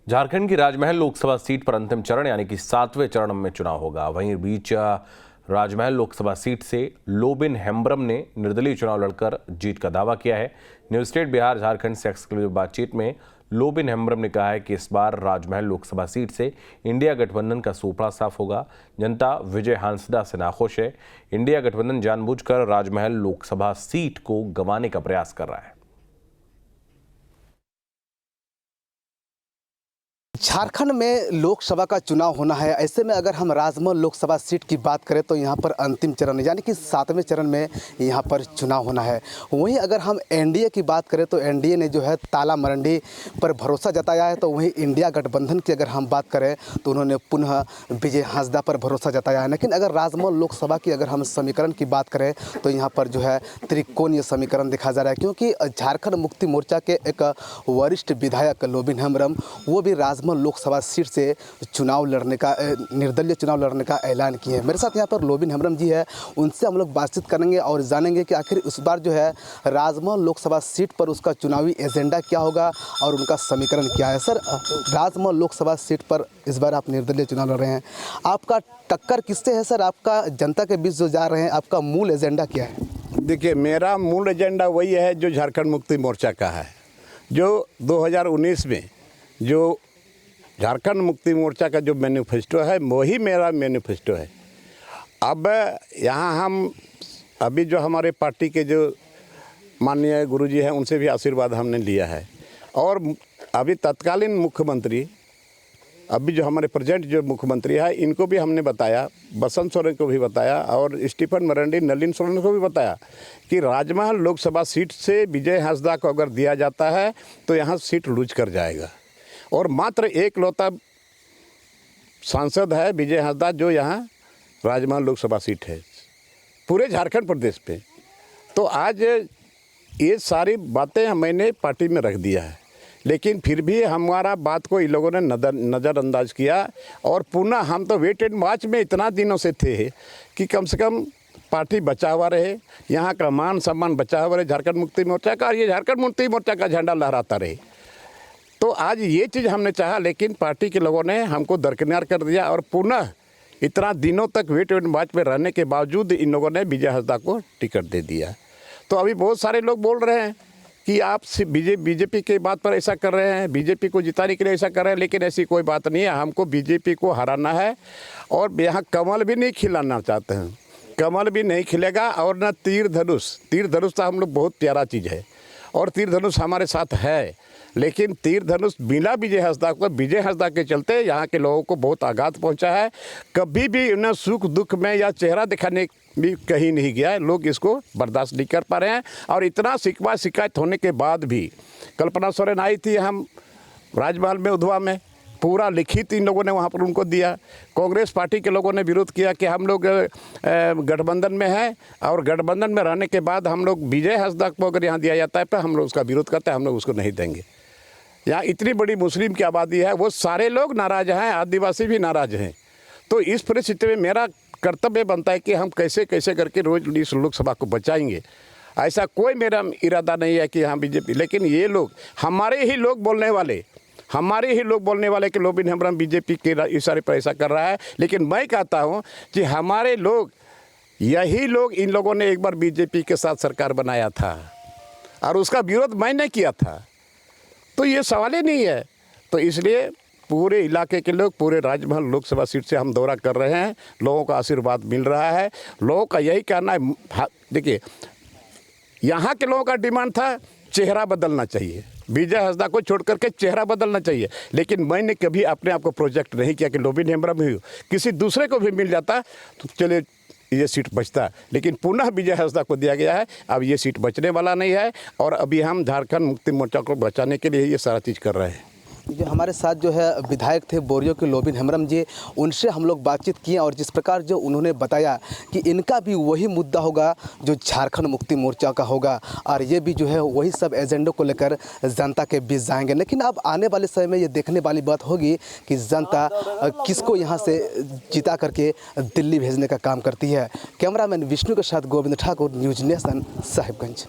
झारखंड की राजमहल लोकसभा सीट पर अंतिम चरण यानी कि 7वें चरण में चुनाव होगा। वहीं बीच राजमहल लोकसभा सीट से लोबिन हेम्ब्रम ने निर्दलीय चुनाव लड़कर जीत का दावा किया है। न्यूज स्टेट बिहार झारखंड से एक्सक्लूसिव बातचीत में लोबिन हेम्ब्रम ने कहा है कि इस बार राजमहल लोकसभा सीट से इंडिया गठबंधन का सूपड़ा साफ होगा। जनता विजय हांसदा से नाखुश है। इंडिया गठबंधन जानबूझकर राजमहल लोकसभा सीट को गंवाने का प्रयास कर रहा है। झारखंड में लोकसभा का चुनाव होना है। ऐसे में अगर हम राजमहल लोकसभा सीट की बात करें तो यहाँ पर अंतिम चरण यानी कि 7वें चरण में यहाँ पर चुनाव होना है। वहीं अगर हम एनडीए की बात करें तो एनडीए ने जो है ताला मरंडी पर भरोसा जताया है। तो वहीं इंडिया गठबंधन की अगर हम बात करें तो उन्होंने पुनः विजय हांसदा पर भरोसा जताया है। लेकिन अगर राजमहल लोकसभा की अगर हम समीकरण की बात करें तो यहाँ पर जो है त्रिकोणीय समीकरण देखा जा रहा है, क्योंकि झारखंड मुक्ति मोर्चा के एक वरिष्ठ विधायक लोबिन हेम्ब्रम वो भी राजमहल लोकसभा सीट से चुनाव लड़ने का निर्दलीय चुनाव लड़ने का ऐलान किए हैं। मेरे साथ यहाँ पर लोबिन हेम्ब्रम जी है, उनसे हम लोग बातचीत करेंगे और जानेंगे कि आखिर इस बार जो है राजमहल लोकसभा सीट पर उसका चुनावी एजेंडा क्या होगा और उनका समीकरण क्या है। सर, राजमहल लोकसभा सीट पर इस बार आप निर्दलीय चुनाव लड़ रहे हैं, आपका टक्कर किससे है सर? आपका जनता के बीच जो जा रहे हैं, आपका मूल एजेंडा क्या है? देखिए, मेरा मूल एजेंडा वही है जो झारखंड मुक्ति मोर्चा का है, जो 2019 में जो झारखंड मुक्ति मोर्चा का जो मैनिफेस्टो है वही मेरा मैनिफेस्टो है। अब यहाँ हम अभी जो हमारे पार्टी के जो माननीय गुरुजी हैं उनसे भी आशीर्वाद हमने लिया है, और अभी तत्कालीन मुख्यमंत्री अभी जो हमारे प्रेजेंट जो मुख्यमंत्री है इनको भी हमने बताया, बसंत सोरेन को भी बताया और स्टीफन मरांडी नलिन सोरेन को भी बताया कि राजमहल लोकसभा सीट से विजय हांसदा को अगर दिया जाता है तो यहाँ सीट लूज कर जाएगा, और मात्र एक लौता सांसद है विजय हांसदा जो यहाँ राजमहल लोकसभा सीट है पूरे झारखंड प्रदेश पे। तो आज ये सारी बातें मैंने पार्टी में रख दिया है, लेकिन फिर भी हमारा बात को इन लोगों ने नज़रअंदाज किया, और पुनः हम तो वेट एंड वॉच में इतना दिनों से थे कि कम से कम पार्टी बचा हुआ रहे, यहाँ का मान सम्मान बचा हुआ रहे झारखंड मुक्ति मोर्चा का, और ये झारखंड मुक्ति मोर्चा का झंडा लहराता रहे। तो आज ये चीज़ हमने चाहा, लेकिन पार्टी के लोगों ने हमको दरकिनार कर दिया, और पुनः इतना दिनों तक वेट एंड वॉच में रहने के बावजूद इन लोगों ने विजय हांसदा को टिकट दे दिया। तो अभी बहुत सारे लोग बोल रहे हैं कि आप बीजेपी के बात पर ऐसा कर रहे हैं, बीजेपी को जिताने के लिए ऐसा कर रहे हैं, लेकिन ऐसी कोई बात नहीं है। हमको बीजेपी को हराना है, और यहाँ कमल भी नहीं खिलाना चाहते हैं, कमल भी नहीं खिलेगा, और न तीर धनुष। तीर धनुष तो हम लोग बहुत प्यारा चीज़ है, और तीर धनुष हमारे साथ है, लेकिन तीर धनुष बिना विजय हांसदा को, विजय हांसदा के चलते यहाँ के लोगों को बहुत आघात पहुँचा है। कभी भी उन्हें सुख दुख में या चेहरा दिखाने भी कहीं नहीं गया है। लोग इसको बर्दाश्त नहीं कर पा रहे हैं, और इतना शिकवा शिकायत होने के बाद भी कल्पना सोरेन आई थी हम राजमहल में उधवा में, पूरा लिखित इन लोगों ने वहाँ पर उनको दिया। कांग्रेस पार्टी के लोगों ने विरोध किया कि हम लोग गठबंधन में हैं, और गठबंधन में रहने के बाद हम लोग विजय हांसदा को अगर यहाँ दिया जाता है तो हम लोग उसका विरोध करते हैं, हम लोग उसको नहीं देंगे। यहाँ इतनी बड़ी मुस्लिम की आबादी है, वो सारे लोग नाराज़ हैं, आदिवासी भी नाराज़ हैं। तो इस परिस्थिति में मेरा कर्तव्य बनता है कि हम कैसे कैसे करके रोज इस लोकसभा को बचाएंगे। ऐसा कोई मेरा इरादा नहीं है कि हाँ बीजेपी, लेकिन ये लोग हमारे ही लोग बोलने वाले कि लोबिन हेम्ब्रम बीजेपी के इशारे पर ऐसा कर रहा है। लेकिन मैं कहता हूँ कि हमारे लोग, यही लोग, इन लोगों ने एक बार बीजेपी के साथ सरकार बनाया था और उसका विरोध मैंने किया था, तो ये सवाल ही नहीं है। तो इसलिए पूरे इलाके के लोग, पूरे राजमहल लोकसभा सीट से हम दौरा कर रहे हैं, लोगों का आशीर्वाद मिल रहा है। लोगों का यही कहना है, देखिए यहाँ के लोगों का डिमांड था चेहरा बदलना चाहिए, विजय हांसदा को छोड़ करके चेहरा बदलना चाहिए, लेकिन मैंने कभी अपने आप को प्रोजेक्ट नहीं किया कि लोबिन हेम्ब्रम ही किसी दूसरे को भी मिल जाता तो चलिए ये सीट बचता, लेकिन पुनः विजय हांसदा को दिया गया है। अब ये सीट बचने वाला नहीं है, और अभी हम झारखंड मुक्ति मोर्चा को बचाने के लिए ये सारा चीज़ कर रहे हैं। जो हमारे साथ जो है विधायक थे बोरियो के लोबिन हेम्ब्रम जी, उनसे हम लोग बातचीत किए, और जिस प्रकार जो उन्होंने बताया कि इनका भी वही मुद्दा होगा जो झारखंड मुक्ति मोर्चा का होगा, और ये भी जो है वही सब एजेंडों को लेकर जनता के बीच जाएंगे। लेकिन अब आने वाले समय में ये देखने वाली बात होगी कि जनता किसको यहाँ से जिता करके दिल्ली भेजने का काम करती है। कैमरामैन विष्णु के साथ गोविंद ठाकुर, न्यूज़ नेशन, साहिबगंज।